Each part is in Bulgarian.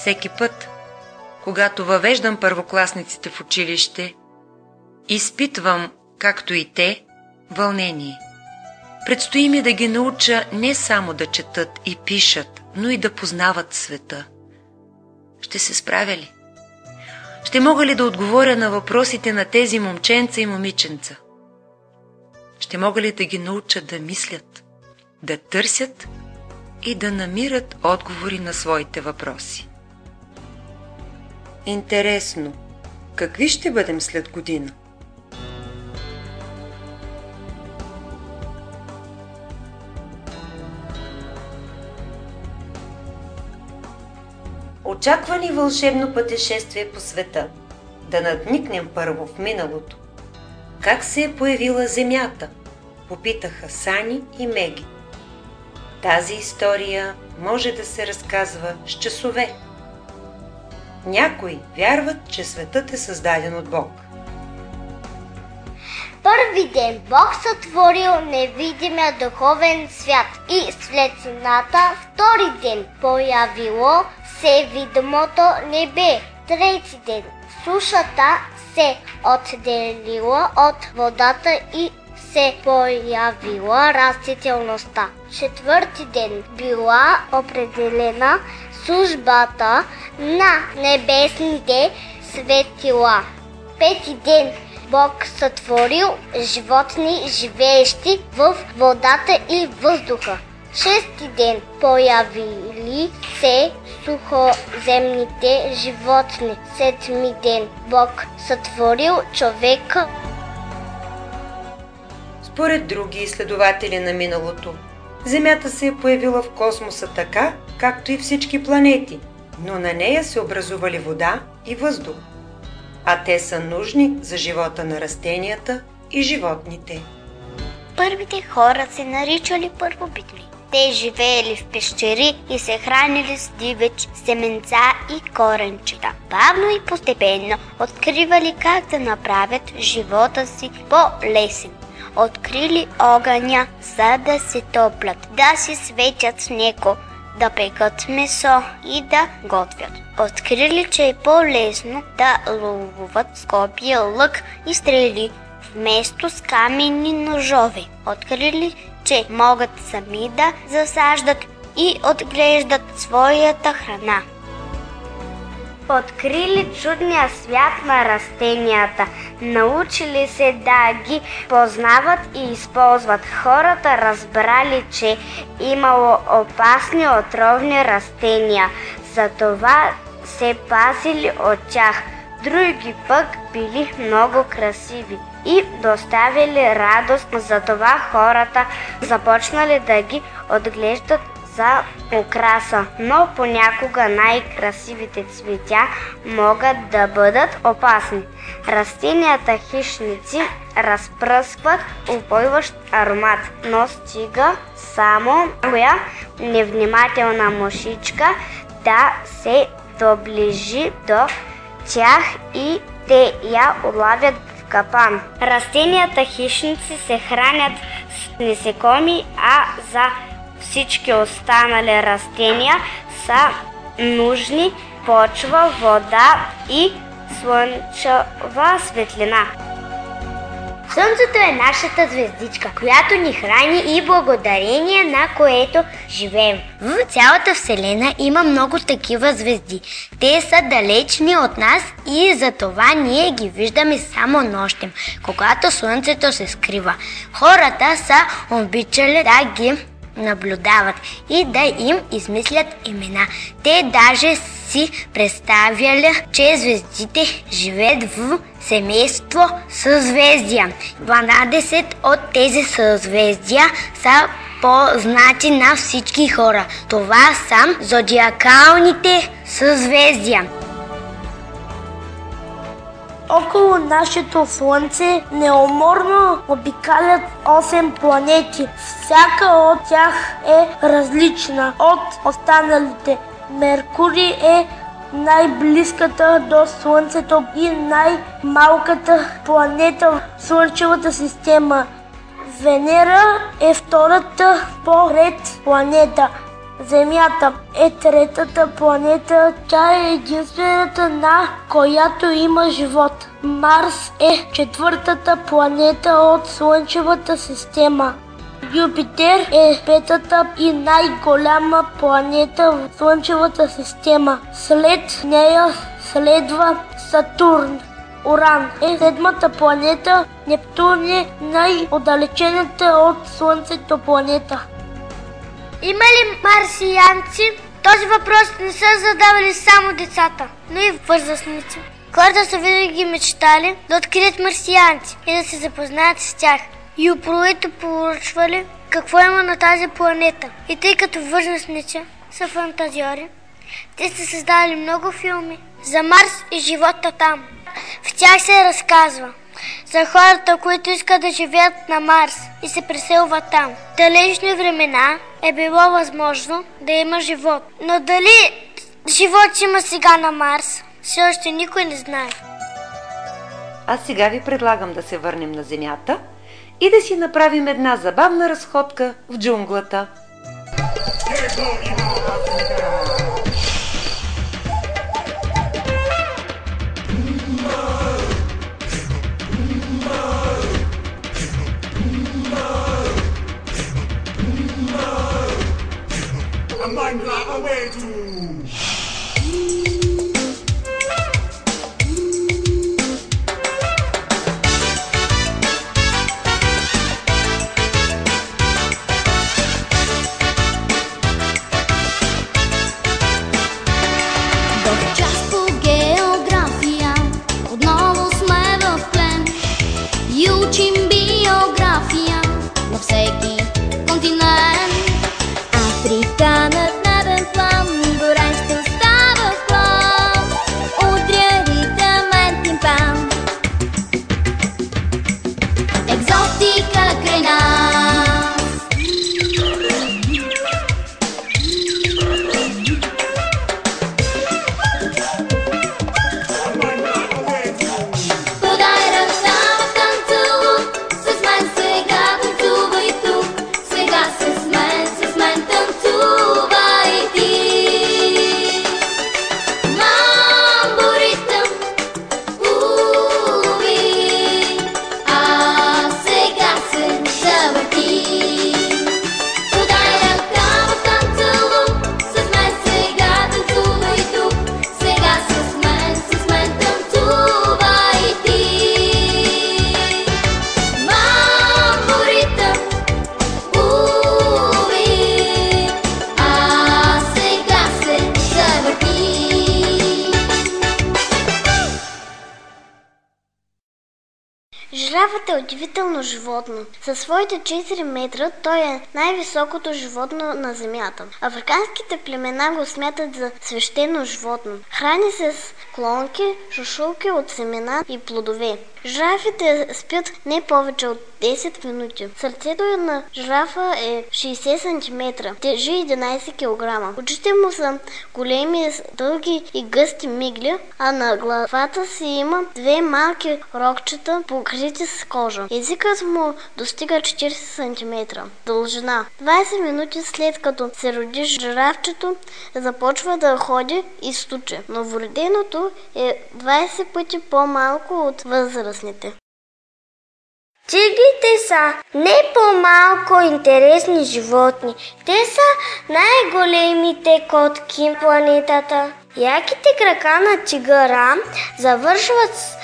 Всеки път, когато въвеждам първокласниците в училище, изпитвам, както и те, вълнение. Предстои ми да ги науча не само да четат и пишат, но и да познават света. Ще се справя ли? Ще мога ли да отговоря на въпросите на тези момченца и момиченца? Ще мога ли да ги науча да мислят, да търсят и да намират отговори на своите въпроси? Интересно, какви ще бъдем след година? Очаква ни вълшебно пътешествие по света. Да надникнем първо в миналото. Как се е появила Земята? Попитаха Сани и Меги. Тази история може да се разказва с часове. Някои вярват, че светът е създаден от Бог. Първи ден Бог сътворил невидимия духовен свят и светлината. Втори ден появило се видимото небе. Трети ден сушата се отделила от водата и се появила растителността. Четвърти ден била определена службата на небесните светила. Пети ден Бог сътворил животни, живеещи в водата и въздуха. Шести ден появили се сухоземните животни. Седми ден Бог сътворил човека. Според други изследователи на миналото, Земята се е появила в космоса така, както и всички планети, но на нея се образували вода и въздух, а те са нужни за живота на растенията и животните. Първите хора се наричали първобитни. Те живеели в пещери и се хранили с дивеч, семенца и коренчета. Бавно и постепенно откривали как да направят живота си по-лесен. Открили огъня, за да се топлят, да си светят с него, да пекат месо и да готвят. Открили, че е по-лесно да ловуват с копия, лък и стрели, вместо с каменни ножове. Открили, че могат сами да засаждат и отглеждат своята храна. Открили чудния свят на растенията, научили се да ги познават и използват. Хората разбрали, че имало опасни отровни растения, затова се пазили от тях. Други пък били много красиви и доставили радост, затова хората започнали да ги отглеждат за украса, но понякога най-красивите цветя могат да бъдат опасни. Растенията хищници разпръскват упойващ аромат, но стига само коя невнимателна мушичка да се доближи до тях и те я улавят в капан. Растенията хищници се хранят с насекоми, а за всички останали растения са нужни почва, вода и слънчева светлина. Слънцето е нашата звездичка, която ни храни и благодарение на което живеем. В цялата Вселена има много такива звезди. Те са далечни от нас и затова ние ги виждаме само нощем, когато Слънцето се скрива. Хората са обичали да ги наблюдават и да им измислят имена. Те даже си представяли, че звездите живеят в семейство съзвездия. 12 от тези съзвездия са познати на всички хора. Това са зодиакалните съзвездия. Около нашето Слънце неуморно обикалят 8 планети. Всяка от тях е различна от останалите. Меркурий е най-близката до Слънцето и най-малката планета в Слънчевата система. Венера е втората по ред планета. Земята е третата планета. Тя е единствената, на която има живот. Марс е четвъртата планета от Слънчевата система. Юпитер е петата и най-голяма планета в Слънчевата система. След нея следва Сатурн. Уран е седмата планета. Нептун е най-отдалечената от Слънцето планета. Има ли марсианци? Този въпрос не са задавали само децата, но и възрастници. Хората са винаги мечтали да открият марсианци и да се запознаят с тях. И упорито поручвали какво има на тази планета. И тъй като възрастници са фантазиори, те са създали много филми за Марс и живота там. В тях се разказва за хората, които искат да живеят на Марс и се преселват там. В далечни времена е било възможно да има живот. Но дали живот има сега на Марс, все още никой не знае. А сега ви предлагам да се върнем на Земята и да си направим една забавна разходка в джунглата. Жирафът е удивително животно. Със своите 4 метра той е най-високото животно на Земята. Африканските племена го смятат за свещено животно. Храни се с клонки, шушулки от семена и плодове. Жирафите спят не повече от 10 минути. Сърцето на жирафа е 60 см, тежи 11 кг. Очите му са големи, дълги и гъсти мигли, а на главата си има 2 малки рогчета, покрити с кожа. Езикът му достига 40 см дължина. 20 минути след като се роди жирафчето, започва да ходи и стучи. Новороденото е 20 пъти по-малко от възрастните. Тигрите са не по-малко интересни животни. Те са най-големите котки на планетата. Яките крака на тигъра завършват с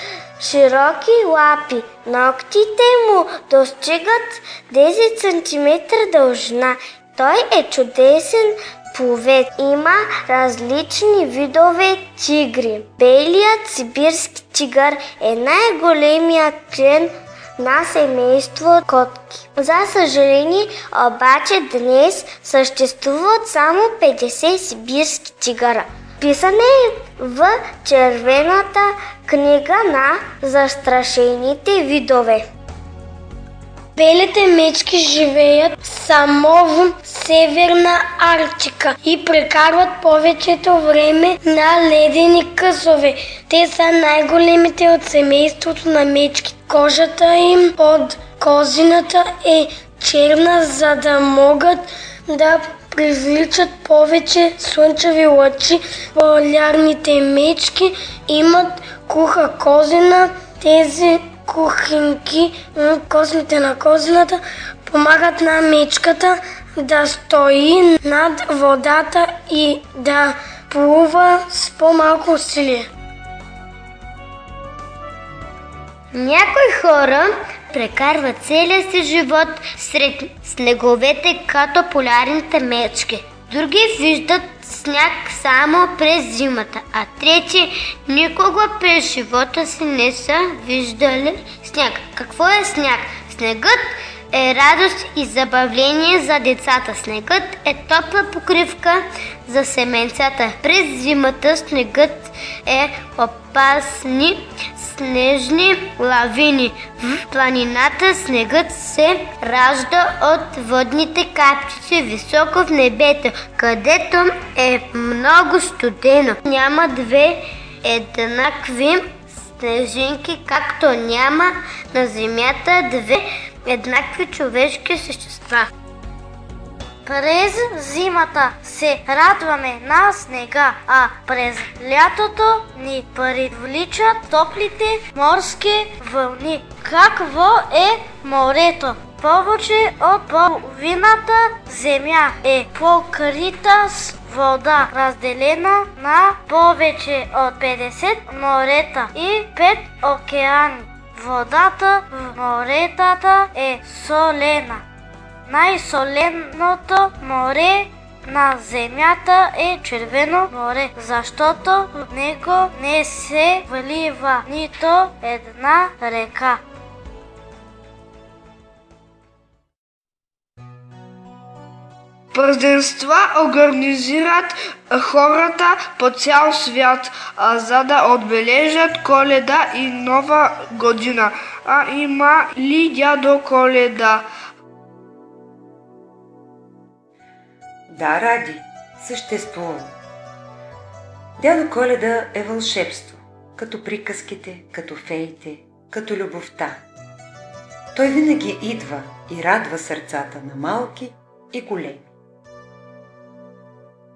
широки лапи. Ногтите му достигат 10 см дължина. Той е чудесен пловец. Има различни видове тигри. Белият сибирски тигър е най-големият член на семейство котки. За съжаление, обаче днес съществуват само 50 сибирски тигъра. Писане е в червената книга на застрашените видове. Белите мечки живеят само в Северна Арктика и прекарват повечето време на ледени късове. Те са най-големите от семейството на мечки. Кожата им от козината е черна, за да могат да привличат повече слънчеви лъчи. Полярните мечки имат куха козина. Тези кухинки, козните на козината, помагат на мечката да стои над водата и да плува с по-малко усилие. Някои хора прекарват целия си живот сред снеговете като полярните мечки. Други виждат сняг само през зимата, а трети никога през живота си не са виждали сняг. Какво е сняг? Снегът е радост и забавление за децата. Снегът е топла покривка за семенцата. През зимата снегът е опасни снежни лавини. В планината снегът се ражда от водните капчици високо в небето, където е много студено. Няма две еднакви снежинки, както няма на земята две еднакви човешки същества. През зимата се радваме на снега, а през лятото ни привличат топлите морски вълни. Какво е морето? Повече от половината земя е покрита с вода, разделена на повече от 50 морета и 5 океани. Водата в моретата е солена. Най-соленото море на земята е Червено море, защото в него не се влива нито една река. Празненства организират хората по цял свят, за да отбележат Коледа и Нова година. А има ли дядо Коледа? Да, Ради, съществува. Дядо Коледа е вълшебство, като приказките, като феите, като любовта. Той винаги идва и радва сърцата на малки и големи.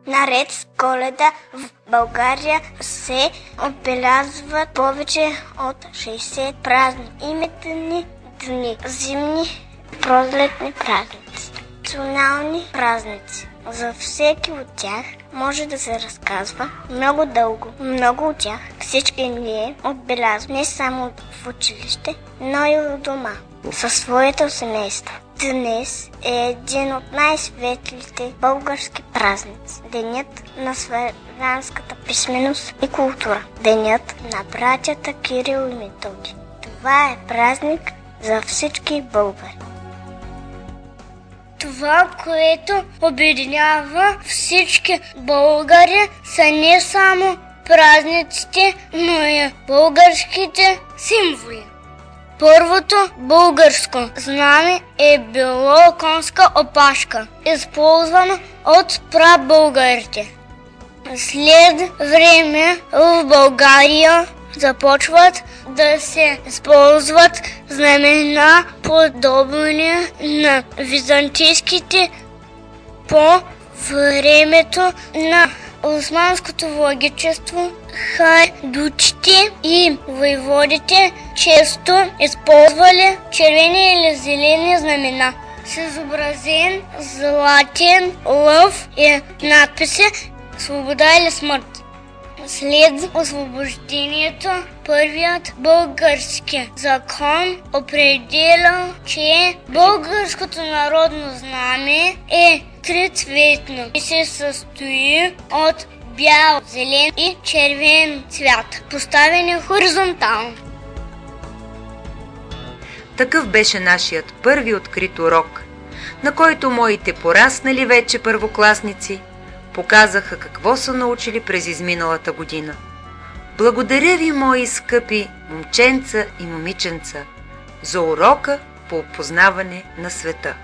Наред с Коледа в България се отбелязват повече от 60 празника. Именни дни, зимни, пролетни празници, национални празници. За всеки от тях може да се разказва много дълго. Много от тях всички ние отбелязваме не само в училище, но и у дома, със своето семейство. Днес е един от най-светлите български празници. Денят на славянската писменост и култура. Денят на братята Кирил и Методи. Това е празник за всички българи. Това, което обединява всички българи, са не само празниците, но и българските символи. Първото българско знаме е било конска опашка, използвано от прабългарите. След време в България започват да се използват знамена, подобни на византийските. По времето на османското владичество хайдучите и войводите често използвали червени или зелени знамена с изобразен златен лъв и надписи «Свобода или смърт». След освобождението, първият български закон определя, че българското народно знаме е трицветно и се състои от бял, зелен и червен цвят, поставени хоризонтално. Такъв беше нашият първи открит урок, на който моите пораснали вече първокласници показаха какво са научили през изминалата година. Благодаря ви, мои скъпи момченца и момиченца, за урока по опознаване на света.